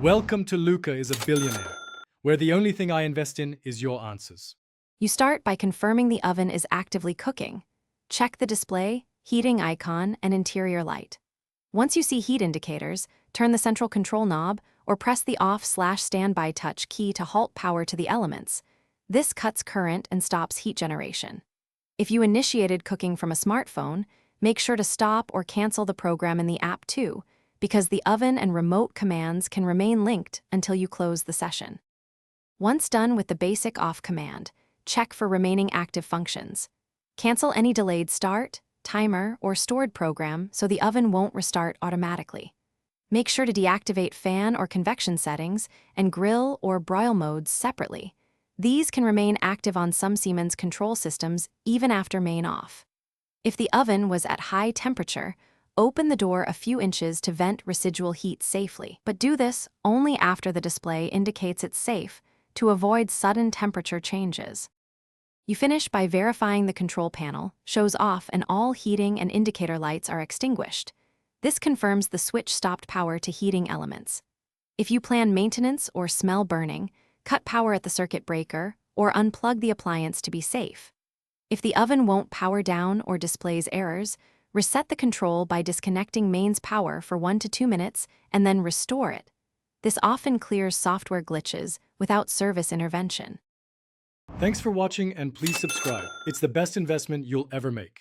Welcome to Luca is a Billionaire, where the only thing I invest in is your answers. You start by confirming the oven is actively cooking. Check the display, heating icon, and interior light. Once you see heat indicators, turn the central control knob or press the off/standby touch key to halt power to the elements. This cuts current and stops heat generation. If you initiated cooking from a smartphone, make sure to stop or cancel the program in the app too, because the oven and remote commands can remain linked until you close the session. Once done with the basic off command, check for remaining active functions. Cancel any delayed start, timer, or stored program so the oven won't restart automatically. Make sure to deactivate fan or convection settings and grill or broil modes separately. These can remain active on some Siemens control systems even after main off. If the oven was at high temperature, open the door a few inches to vent residual heat safely, but do this only after the display indicates it's safe to avoid sudden temperature changes. You finish by verifying the control panel shows off and all heating and indicator lights are extinguished. This confirms the switch stopped power to heating elements. If you plan maintenance or smell burning, cut power at the circuit breaker or unplug the appliance to be safe. If the oven won't power down or displays errors, reset the control by disconnecting mains power for 1 to 2 minutes and then restore it. This often clears software glitches without service intervention. Thanks for watching and please subscribe. It's the best investment you'll ever make.